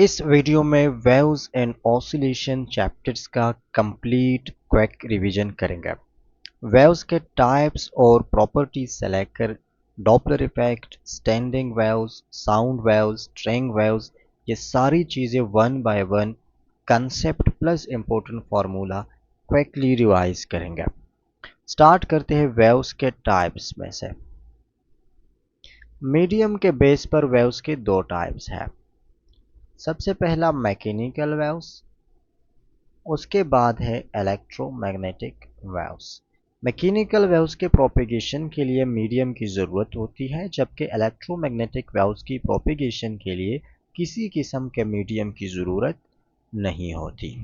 इस वीडियो में waves and oscillation chapters का कंप्लीट क्विक रिवीजन करेंगे। वेव्स के टाइप्स और प्रॉपर्टीज से लेकर Doppler effect, standing waves, sound waves, string waves, ये सारी चीज़ें one by one concept plus important formula quickly revise करेंगे। स्टार्ट करते हैं वेव्स के टाइप्स में से। मीडियम के बेस पर वेव्स के दो टाइप्स हैं। सबसे पहला मैकेनिकल वेव्स, उसके बाद है इलेक्ट्रोमैग्नेटिक वेव्स। मैकेनिकल वेव्स के प्रोपेगेशन के लिए मीडियम की ज़रूरत होती है, जबकि इलेक्ट्रोमैग्नेटिक वेव्स की प्रोपेगेशन के लिए किसी किस्म के मीडियम की ज़रूरत नहीं होती।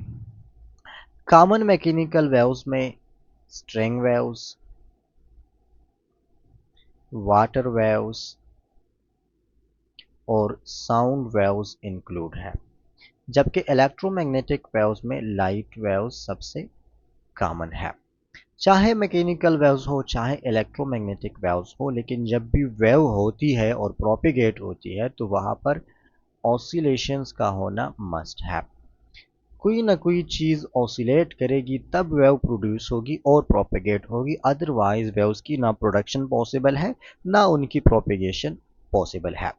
कॉमन मैकेनिकल वेव्स में स्ट्रिंग वेव्स, वाटर वेव्स और साउंड वेव्स इंक्लूड है, जबकि इलेक्ट्रोमैग्नेटिक वेव्स में लाइट वेव्स सबसे कॉमन है। चाहे मैकेनिकल वेव्स हो चाहे इलेक्ट्रोमैग्नेटिक वेव्स हो, लेकिन जब भी वेव होती है और प्रोपिगेट होती है तो वहाँ पर ऑसिलेशंस का होना मस्ट है। कोई ना कोई चीज़ ऑसिलेट करेगी तब वेव प्रोड्यूस होगी और प्रोपिगेट होगी, अदरवाइज वेव्स की ना प्रोडक्शन पॉसिबल है ना उनकी प्रोपिगेशन पॉसिबल है।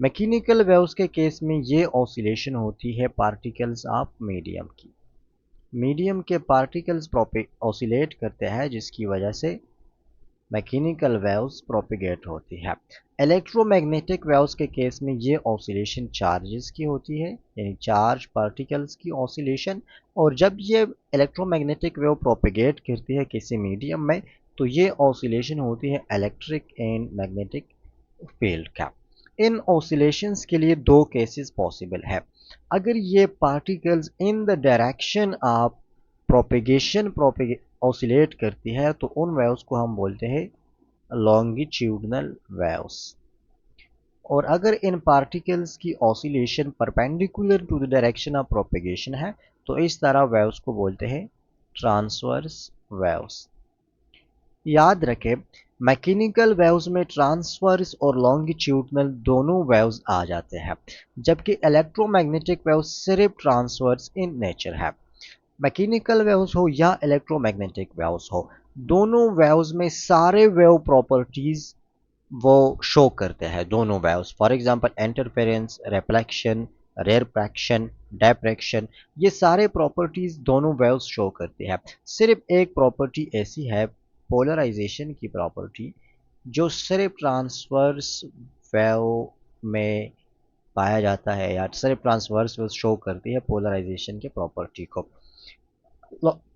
मैकेनिकल वेव्स के केस में ये ऑसिलेशन होती है पार्टिकल्स ऑफ मीडियम की। मीडियम के पार्टिकल्स ऑसिलेट करते हैं, जिसकी वजह से मैकेनिकल वेव्स प्रोपिगेट होती है। इलेक्ट्रोमैग्नेटिक वेव्स के केस में ये ऑसिलेशन चार्जेस की होती है, यानी चार्ज पार्टिकल्स की ऑसिलेशन। और जब ये इलेक्ट्रोमैग्नेटिक वेव प्रोपिगेट करती है किसी मीडियम में तो ये ऑसिलेशन होती है इलेक्ट्रिक एंड मैग्नेटिक फील्ड का। इन ऑसिलेशंस के लिए दो केसेस पॉसिबल है। अगर ये particles in the direction of propagation oscillate करती है तो उन वेव्स को हम बोलते हैं लॉन्गिट्यूडनल वेव्स। और अगर इन पार्टिकल्स की oscillation perpendicular to the direction of propagation है तो इस तरह वेव्स को बोलते हैं ट्रांसवर्स वेव्स। याद रखें, मैकेनिकल वेव्स में ट्रांसवर्स और लॉन्गिट्यूडनल दोनों वेव्स आ जाते हैं, जबकि इलेक्ट्रोमैग्नेटिक वेव्स सिर्फ ट्रांसवर्स इन नेचर है। मैकेनिकल वेव्स हो या इलेक्ट्रोमैग्नेटिक वेव्स हो, दोनों वेव्स में सारे वेव प्रॉपर्टीज वो शो करते हैं। दोनों waves, for example interference, reflection, refraction, diffraction, ये सारे प्रॉपर्टीज दोनों वेव्स शो करते हैं। सिर्फ एक प्रॉपर्टी ऐसी है, पोलराइजेशन की प्रॉपर्टी, जो सिर्फ ट्रांसवर्स वेव में पाया जाता है या सिर्फ ट्रांसवर्स वेव शो करती है पोलराइजेशन के प्रॉपर्टी को।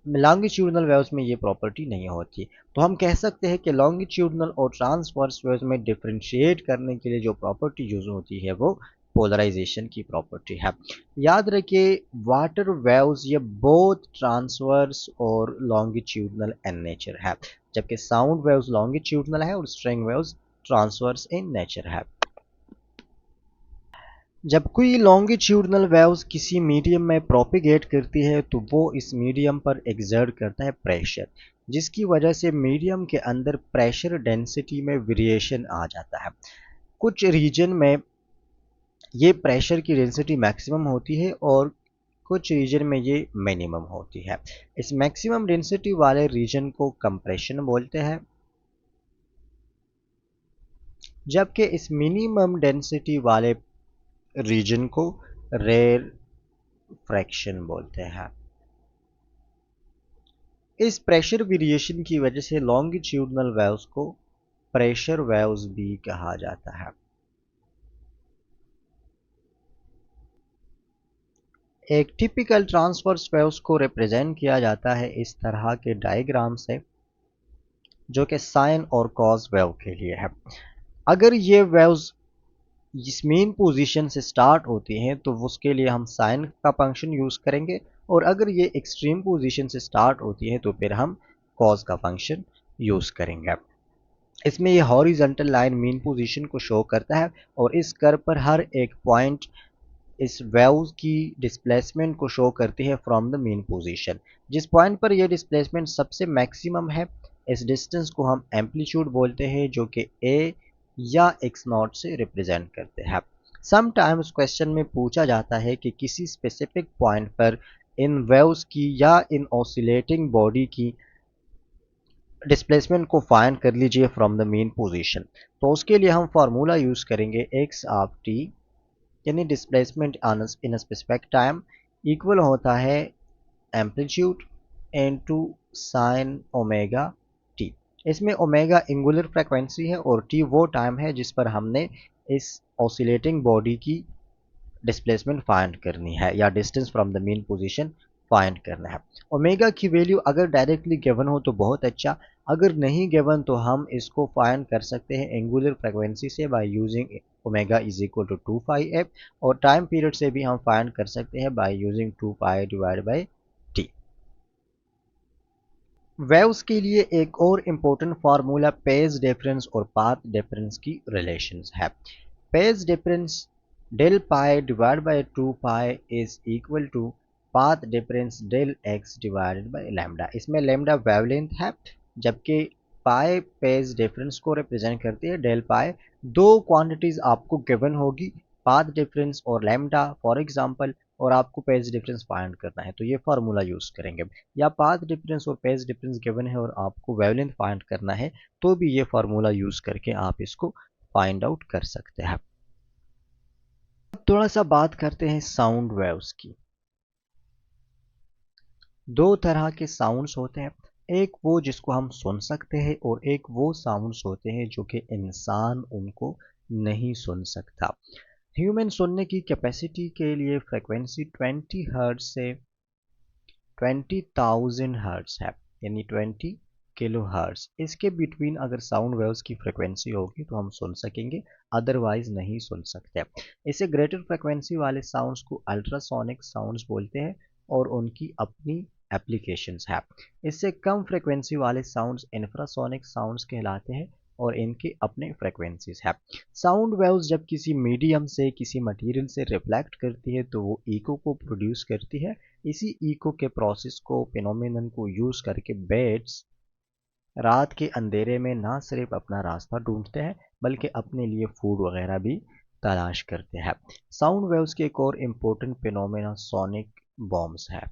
लॉन्गिट्यूडनल वेव्स में ये प्रॉपर्टी नहीं होती। तो हम कह सकते हैं कि लॉन्गिट्यूडनल और ट्रांसवर्स वेव्स में डिफरेंशिएट करने के लिए जो प्रॉपर्टी यूज होती है वो पोलराइजेशन की प्रॉपर्टी है। याद रखिए, वाटर वेव्स ये बोथ ट्रांसवर्स और लॉन्गिट्यूडनल इन नेचर है, जबकि साउंड वेव्स लॉन्गिट्यूडनल है और string waves transverse in nature है। जब कोई लॉन्गिट्यूडनल वेव्स किसी मीडियम में प्रोपिगेट करती है तो वो इस मीडियम पर एक्सर्ट करता है प्रेशर, जिसकी वजह से मीडियम के अंदर प्रेशर डेंसिटी में वेरिएशन आ जाता है। कुछ रीजन में ये प्रेशर की डेंसिटी मैक्सिमम होती है और कुछ रीजन में ये मिनिमम होती है। इस मैक्सिमम डेंसिटी वाले रीजन को कंप्रेशन बोलते हैं, जबकि इस मिनिमम डेंसिटी वाले रीजन को रेर फ्रैक्शन बोलते हैं। इस प्रेशर वेरिएशन की वजह से लॉन्गिट्यूडनल वेव्स को प्रेशर वेव्स भी कहा जाता है। एक टिपिकल ट्रांसवर्स वेव्स को रिप्रेजेंट किया जाता है इस तरह के डायग्राम से, जो कि साइन और कॉस वेव के लिए है। अगर ये वेव्स इस मेन पोजीशन से स्टार्ट होती हैं तो उसके लिए हम साइन का फंक्शन यूज़ करेंगे, और अगर ये एक्सट्रीम पोजीशन से स्टार्ट होती है तो फिर हम कॉस का फंक्शन यूज़ करेंगे। इसमें ये हॉरिजॉन्टल लाइन मीन पोजीशन को शो करता है और इस कर्व पर हर एक पॉइंट इस वेव की डिस्प्लेसमेंट को शो करती है फ्रॉम द मीन पोजीशन। जिस पॉइंट पर यह डिस्प्लेसमेंट सबसे मैक्सिमम है, इस डिस्टेंस को हम एम्पलीट्यूड बोलते हैं, जो कि ए या x0 से रिप्रेजेंट करते हैं। समटाइम्स क्वेश्चन में पूछा जाता है कि किसी स्पेसिफिक पॉइंट पर इन वेव्स की या इन ऑसिलेटिंग बॉडी की डिस्प्लेसमेंट को फाइंड कर लीजिए फ्रॉम द मीन पोजीशन। तो उसके लिए हम फार्मूला यूज करेंगे एक्स ऑफ टी यानी displacement in a specific time equal होता है amplitude into sine omega T. इसमें ओमेगा एंगुलर फ्रीक्वेंसी है और टी वो टाइम है जिस पर हमने इस ऑसिलेटिंग बॉडी की डिस्प्लेसमेंट फाइंड करनी है या distance from the mean position find करना है। ओमेगा की वैल्यू अगर डायरेक्टली गिवन हो तो बहुत अच्छा, अगर नहीं गिवन तो हम इसको फाइंड कर सकते हैं एंगुलर फ्रीक्वेंसी से by using omega is equal to 2 pi F, और टाइम पीरियड से भी हम फाइंड कर सकते हैं by using 2 pi divide by T. Waves के लिए एक और इम्पोर्टेंट फार्मूला फेज डिफरेंस और पाथ डिफरेंस की रिलेशंस है। Phase difference del pi divide by 2 pi is equal to path difference del X divided by lambda. इसमें lambda wavelength है जबकि पाई फेज डिफरेंस को रिप्रेजेंट करती है डेल पाई। दो क्वांटिटीज आपको गिवन होगी, पाथ डिफरेंस और लैम्डा फॉर एग्जांपल, और आपको फेज डिफरेंस फाइंड करना है तो ये फार्मूला यूज करेंगे। या पाथ डिफरेंस और फेज डिफरेंस गिवन है और आपको वेवलेंथ फाइंड करना है तो भी ये फार्मूला यूज करके आप इसको फाइंड आउट कर सकते हैं। थोड़ा सा बात करते हैं साउंड वेव्स की। दो तरह के साउंड्स होते हैं, एक वो जिसको हम सुन सकते हैं और एक वो साउंड्स होते हैं जो कि इंसान उनको नहीं सुन सकता। ह्यूमन सुनने की कैपेसिटी के लिए फ्रीक्वेंसी 20 हर्ट्ज से 20,000 हर्ट्ज है, यानी 20 किलो हर्ट्ज। इसके बिटवीन अगर साउंड वेव्स की फ्रीक्वेंसी होगी तो हम सुन सकेंगे, अदरवाइज नहीं सुन सकते। इसे ग्रेटर फ्रीक्वेंसी वाले साउंड्स को अल्ट्रासोनिक साउंड्स बोलते हैं और उनकी अपनी एप्लीकेशंस है। इससे कम फ्रीक्वेंसी वाले साउंड्स इंफ्रासोनिक साउंड्स कहलाते हैं और इनके अपने फ्रीक्वेंसीज है। साउंड वेव्स जब किसी मीडियम से किसी मटेरियल से रिफ्लेक्ट करती है तो वो इको को प्रोड्यूस करती है। इसी इको के प्रोसेस को फिनोमेनन को यूज करके बर्ड्स रात के अंधेरे में ना सिर्फ अपना रास्ता ढूंढते हैं बल्कि अपने लिए फूड वगैरह भी तलाश करते हैं। साउंड वेव्स के एक और इम्पोर्टेंट फिनोमेना सोनिक बॉम्ब्स है।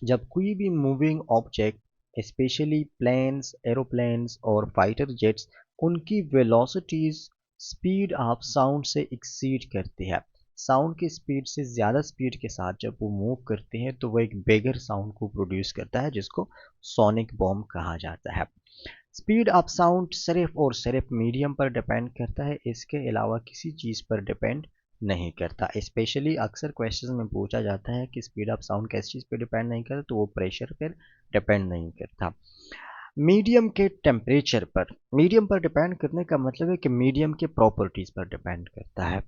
जब कोई भी moving object specially planes, aeroplanes और फाइटर जेट्स उनकी वेलोसिटीज स्पीड ऑफ साउंड से एक्सीड करती है, साउंड की स्पीड से ज़्यादा स्पीड के साथ जब वो मूव करते हैं तो वो एक बिगर साउंड को प्रोड्यूस करता है जिसको सोनिक बॉम्ब कहा जाता है। स्पीड ऑफ साउंड सिर्फ और सिर्फ मीडियम पर डिपेंड करता है, इसके अलावा किसी चीज़ पर डिपेंड नहीं करता। स्पेशली अक्सर क्वेश्चन में पूछा जाता है कि स्पीड ऑफ साउंड किस चीज़ पर डिपेंड नहीं करता, तो वो प्रेशर पर डिपेंड नहीं करता। मीडियम के टेम्परेचर पर, मीडियम पर डिपेंड करने का मतलब है कि मीडियम के प्रॉपर्टीज़ पर डिपेंड करता है।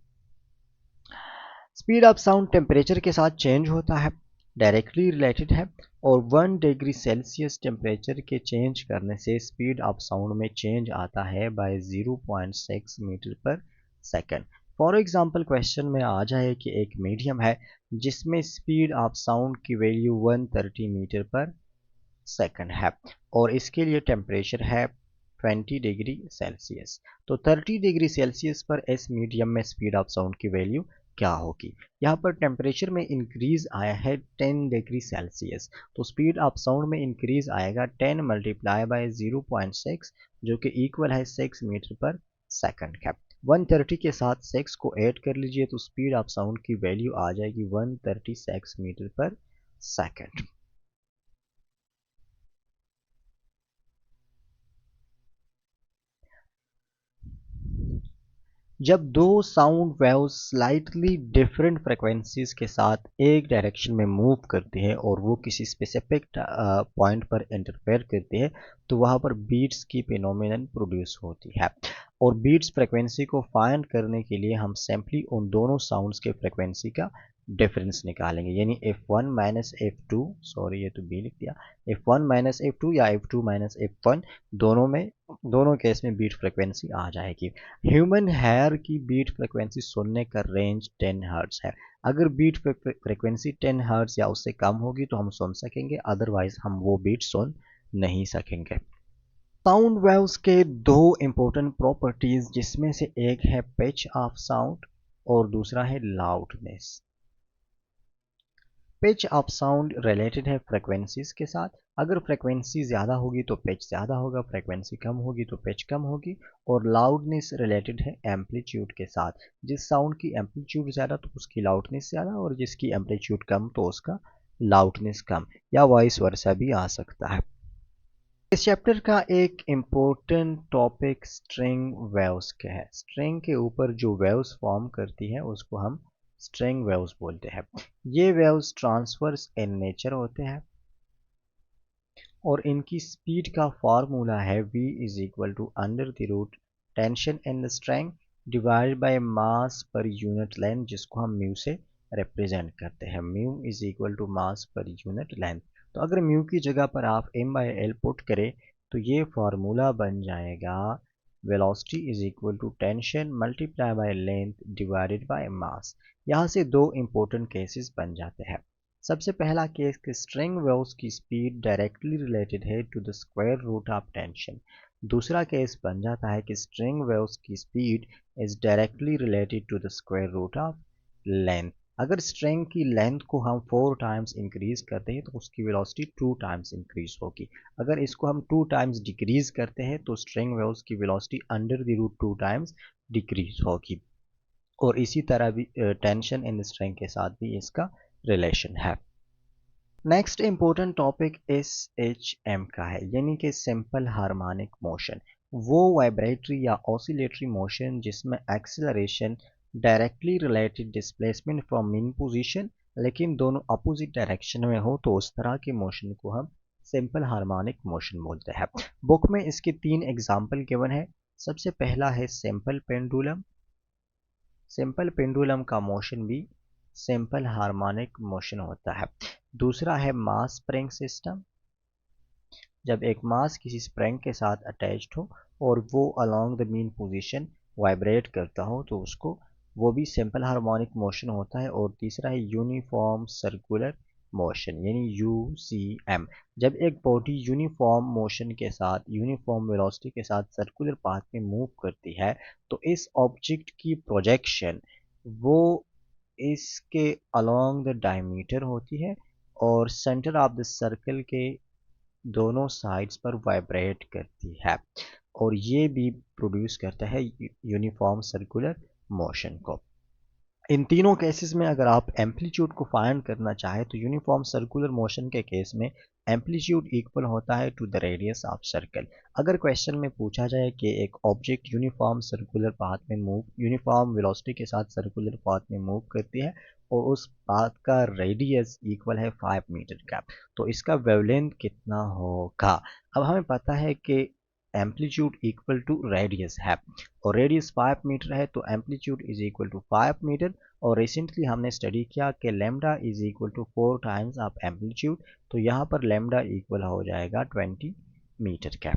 स्पीड ऑफ साउंड टेम्परेचर के साथ चेंज होता है, डायरेक्टली रिलेटेड है, और 1 डिग्री सेल्सियस टेम्परेचर के चेंज करने से स्पीड ऑफ साउंड में चेंज आता है बाय 0.6 मीटर पर सेकंड। फॉर एग्जांपल क्वेश्चन में आ जाए कि एक मीडियम है जिसमें स्पीड ऑफ साउंड की वैल्यू 130 मीटर पर सेकंड है और इसके लिए टेम्परेचर है 20 डिग्री सेल्सियस। तो 30 डिग्री सेल्सियस पर इस मीडियम में स्पीड ऑफ साउंड की वैल्यू क्या होगी? यहाँ पर टेम्परेचर में इंक्रीज आया है 10 डिग्री सेल्सियस, तो स्पीड ऑफ साउंड में इंक्रीज आएगा 10 मल्टीप्लाई बाय 0.6 जो कि इक्वल है 6 मीटर पर सेकंड है। 130 के साथ 6 को ऐड कर लीजिए तो स्पीड ऑफ साउंड की वैल्यू आ जाएगी 136 मीटर पर सेकंड। जब दो sound waves slightly different frequencies के साथ एक डायरेक्शन में मूव करती है और वो किसी स्पेसिफिक पॉइंट पर इंटरफेयर करती है तो वहाँ पर बीट्स की फिनोमेनन प्रोड्यूस होती है। और बीट्स फ्रीक्वेंसी को फाइंड करने के लिए हम सिंपली उन दोनों साउंड्स के फ्रीक्वेंसी का डिफरेंस निकालेंगे, यानी F1 माइनस F2, सॉरी ये तो बी लिख दिया, F1 माइनस F2 या F2 माइनस F1, दोनों केस में बीट फ्रीक्वेंसी आ जाएगी। ह्यूमन हेयर की बीट फ्रीक्वेंसी सुनने का रेंज 10 हर्ट्ज है। अगर बीट फ्रीक्वेंसी 10 हर्ट्ज या उससे कम होगी तो हम सुन सकेंगे, अदरवाइज हम वो बीट सुन नहीं सकेंगे। साउंड वेव्स के दो इंपॉर्टेंट प्रॉपर्टीज जिसमें से एक है पिच ऑफ साउंड और दूसरा है loudness. Pitch of sound related है फ्रीक्वेंसीज के साथ। अगर फ्रीक्वेंसी ज़्यादा होगी तो पिच ज़्यादा होगा, फ्रीक्वेंसी कम होगी तो पिच कम होगी। और लाउडनेस रिलेटेड है एम्पलीट्यूड के साथ। जिस साउंड की एम्पलीट्यूड ज़्यादा तो उसकी लाउडनेस ज़्यादा, और जिसकी एम्पलीट्यूड कम तो उसका लाउडनेस कम, या वाइस वर्सा भी आ सकता है। इस चैप्टर का एक इम्पोर्टेंट टॉपिक स्ट्रिंग वेव्स का है। स्ट्रिंग के ऊपर जो वेव्स फॉर्म करती है उसको हम स्ट्रिंग वेव्स बोलते हैं। ये वेव्स ट्रांसवर्स इन नेचर होते हैं और इनकी स्पीड का फार्मूला है v is equal to under the root tension in the string divided by mass per unit length, जिसको हम म्यू से रिप्रेजेंट करते हैं। Mu is equal to mass per unit length. तो अगर म्यू की जगह पर आप m बाय एल पुट करें तो ये फार्मूला बन जाएगा velocity is equal to tension multiply by length divided by mass. यहाँ से दो इंपॉर्टेंट केसेस बन जाते हैं। सबसे पहला केस कि स्ट्रिंग वेव्स की स्पीड डायरेक्टली रिलेटेड है to the square root of tension. दूसरा केस बन जाता है कि स्ट्रिंग वेव्स की speed is directly related to the square root of length. अगर स्ट्रिंग की लेंथ को हम 4 टाइम्स इंक्रीज करते हैं तो उसकी वेलोसिटी 2 टाइम्स इंक्रीज होगी। अगर इसको हम 2 टाइम्स डिक्रीज करते हैं तो स्ट्रिंग वेव्स की velocity under the root 2 times decrease होगी। और इसी तरह भी टेंशन इन स्ट्रिंग के साथ भी इसका रिलेशन है। Next important topic S H M का है, यानी कि सिंपल हार्मोनिक मोशन। वो वाइब्रेटरी या ऑसिलेटरी मोशन जिसमें acceleration directly related displacement from mean position, लेकिन दोनों अपोजिट डायरेक्शन में हो, तो उस तरह के मोशन को हम सिंपल हार्मोनिक मोशन बोलते हैं। बुक में इसके 3 एग्जाम्पल गिवन है। सबसे पहला है सिंपल पेंडुलम। सिंपल पेंडुलम का मोशन भी सिंपल हार्मोनिक मोशन होता है। दूसरा है मास स्प्रिंग सिस्टम। जब एक मास किसी स्प्रिंग के साथ अटैच्ड हो और वो along the mean position vibrate करता हो तो उसको वो भी सिंपल हार्मोनिक मोशन होता है। और तीसरा है यूनिफॉर्म सर्कुलर मोशन, यानी UCM। जब एक बॉडी यूनिफॉर्म मोशन के साथ, यूनिफॉर्म वेलोसिटी के साथ सर्कुलर पाथ में मूव करती है तो इस ऑब्जेक्ट की प्रोजेक्शन वो इसके अलोंग द डायमीटर होती है और सेंटर ऑफ द सर्कल के दोनों साइड्स पर वाइब्रेट करती है, और ये भी प्रोड्यूस करता है यूनिफॉर्म सर्कुलर मोशन को। इन तीनों केसेस में अगर आप एम्पलीट्यूड को फाइंड करना चाहें तो यूनिफॉर्म सर्कुलर मोशन के केस में एम्पलीट्यूड इक्वल होता है to the radius of circle. अगर क्वेश्चन में पूछा जाए कि एक ऑब्जेक्ट यूनिफॉर्म सर्कुलर पाथ में मूव, यूनिफॉर्म वेलोसिटी के साथ सर्कुलर पाथ में मूव करती है और उस पाथ का रेडियस इक्वल है 5 मीटर का, तो इसका वेवलेंथ कितना होगा। अब हमें पता है कि एम्पलीट्यूड इक्वल टू रेडियस है और रेडियस 5 मीटर है, तो amplitude is equal to 5 metre. और रिसेंटली हमने स्टडी किया कि lambda is equal to 4 times of amplitude, तो यहाँ पर लेमडा इक्वल हो जाएगा 20 मीटर का।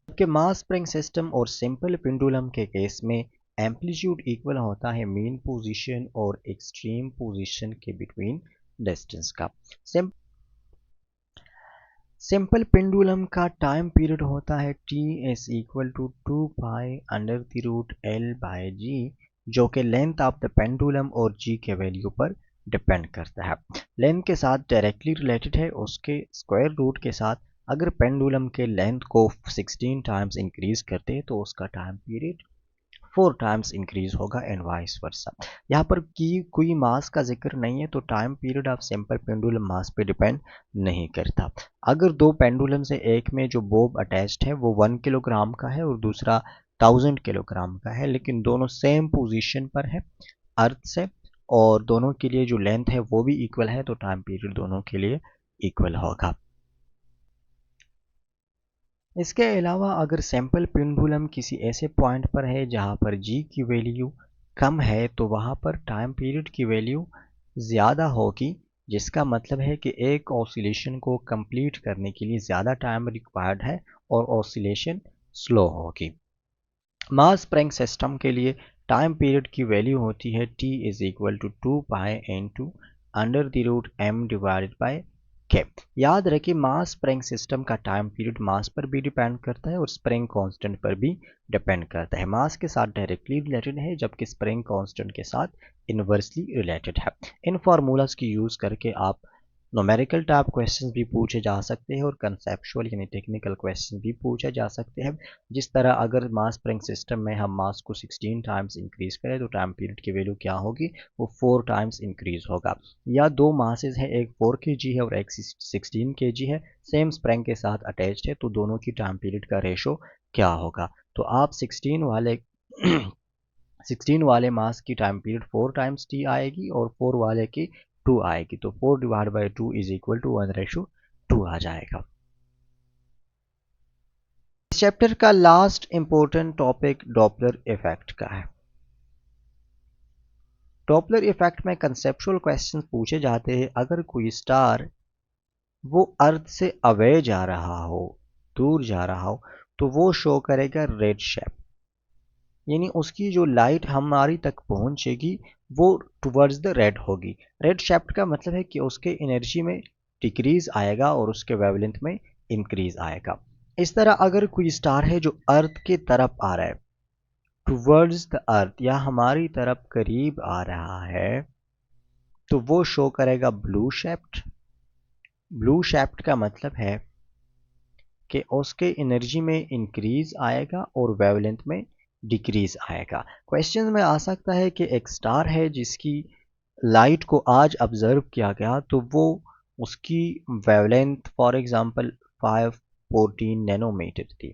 जबकि मास स्प्रिंग सिस्टम और सिंपल पेंडुलम के केस में एम्पलीट्यूड इक्वल होता है मीन पोजीशन और एक्सट्रीम पोजीशन के बिटवीन डिस्टेंस का। सिंपल पेंडुलम का टाइम पीरियड होता है t is equal to 2 pi under the root l by g, जो कि लेंथ ऑफ द पेंडुलम और g के वैल्यू पर डिपेंड करता है। लेंथ के साथ डायरेक्टली रिलेटेड है उसके स्क्वायर रूट के साथ। अगर पेंडुलम के लेंथ को 16 टाइम्स इंक्रीज करते हैं तो उसका टाइम पीरियड 4 टाइम्स इंक्रीज होगा एंड वाइस वर्सा। यहाँ पर की कोई मास का जिक्र नहीं है तो time period of simple pendulum mass पे डिपेंड नहीं करता। अगर दो पेंडुलम से एक में जो बोब अटैच्ड है वो 1 किलोग्राम का है और दूसरा 1000 किलोग्राम का है, लेकिन दोनों सेम पोजीशन पर है अर्थ से और दोनों के लिए जो लेंथ है वो भी इक्वल है, तो टाइम पीरियड दोनों के लिए इक्वल होगा। इसके अलावा अगर सैंपल पेंडुलम किसी ऐसे पॉइंट पर है जहां पर g की वैल्यू कम है तो वहां पर टाइम पीरियड की वैल्यू ज़्यादा होगी, जिसका मतलब है कि एक ऑसिलेशन को कंप्लीट करने के लिए ज़्यादा टाइम रिक्वायर्ड है और ऑसिलेशन स्लो होगी। मास स्प्रिंग सिस्टम के लिए टाइम पीरियड की वैल्यू होती है t is equal to 2 pi into under the root m divided by okay, याद रखिए मास स्प्रिंग सिस्टम का टाइम पीरियड मास पर भी डिपेंड करता है और स्प्रिंग कांस्टेंट पर भी डिपेंड करता है। मास के साथ डायरेक्टली रिलेटेड है जबकि स्प्रिंग कांस्टेंट के साथ इनवर्सली रिलेटेड है। इन फार्मूलाज की यूज़ करके आप न्यूमेरिकल टाइप क्वेश्चंस भी पूछे जा सकते हैं और कंसेप्चुअल यानी टेक्निकल क्वेश्चन भी पूछे जा सकते हैं। जिस तरह अगर मास स्प्रिंग सिस्टम में हम मास को 16 टाइम्स इंक्रीज करें तो टाइम पीरियड की वैल्यू क्या होगी, वो 4 टाइम्स इंक्रीज होगा। या दो मासेस हैं, एक 4 kg है और एक 16 kg है, सेम स्प्रिंग के साथ अटैच्ड है, तो दोनों की टाइम पीरियड का रेशो क्या होगा। तो आप 16 वाले 16 वाले मास की टाइम पीरियड 4 टाइम्स टी आएगी और 4 वाले की 2 आएगी, तो 4 divide by 2 is equal to 1:2 आ जाएगा। इस चैप्टर का last important topic Doppler effect का है। डॉपलर इफेक्ट में कंसेप्चुअल क्वेश्चन पूछे जाते हैं। अगर कोई स्टार वो अर्थ से अवे जा रहा हो, दूर जा रहा हो, तो वो शो करेगा रेड शेप, यानी उसकी जो लाइट हमारी तक पहुंचेगी वो टुवर्ड्स द रेड होगी। रेड शेप का मतलब है कि उसके एनर्जी में डिक्रीज आएगा और उसके वेवलेंथ में इंक्रीज आएगा। इस तरह अगर कोई स्टार है जो अर्थ की तरफ आ रहा है, टुवर्ड्स द अर्थ या हमारी तरफ करीब आ रहा है, तो वो शो करेगा ब्लू शेप्ड। ब्लू शेप्ड का मतलब है कि उसके एनर्जी में इंक्रीज आएगा और वेवलेंथ में डिक्रीज आएगा। क्वेश्चन में आ सकता है कि एक स्टार है जिसकी लाइट को आज ऑब्जर्व किया गया, तो वो उसकी वेवलेंथ फॉर एग्जांपल 514 नैनोमीटर थी,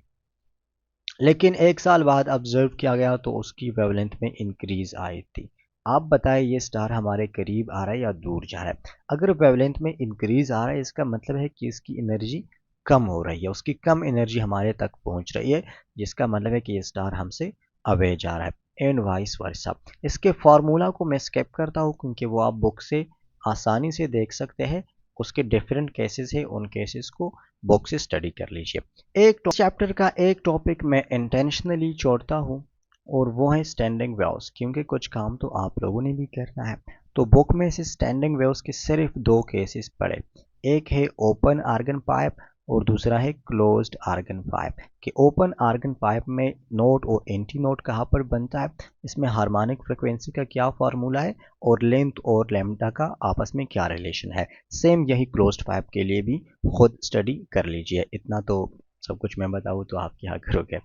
लेकिन एक साल बाद ऑब्जर्व किया गया तो उसकी वेवलेंथ में इंक्रीज आई थी। आप बताएं ये स्टार हमारे करीब आ रहा है या दूर जा रहा है। अगर वेवलेंथ में इंक्रीज आ रहा है इसका मतलब है कि इसकी एनर्जी कम हो रही है, उसकी कम एनर्जी हमारे तक पहुंच रही है, जिसका मतलब है कि ये स्टार हमसे अवे जा रहा है एंड वाइस वर्सा। इसके फार्मूला को मैं स्किप करता हूँ क्योंकि वो आप बुक से आसानी से देख सकते हैं। उसके डिफरेंट केसेस है, उन केसेस को बुक से स्टडी कर लीजिए। एक चैप्टर का एक टॉपिक मैं इंटेंशनली छोड़ता हूँ और वो है स्टैंडिंग वेव्स, क्योंकि कुछ काम तो आप लोगों ने भी करना है। तो बुक में से स्टैंडिंग वेव्स के सिर्फ दो केसेस पढ़े, एक है ओपन आर्गन पाइप और दूसरा है क्लोज्ड आर्गन पाइप। कि ओपन आर्गन पाइप में नोट और एंटी नोट कहाँ पर बनता है, इसमें हार्मोनिक फ्रिक्वेंसी का क्या फार्मूला है और लेंथ और लैम्डा का आपस में क्या रिलेशन है। सेम यही क्लोज्ड पाइप के लिए भी खुद स्टडी कर लीजिए। इतना तो सब कुछ मैं बताऊँ तो आप क्या करोगे।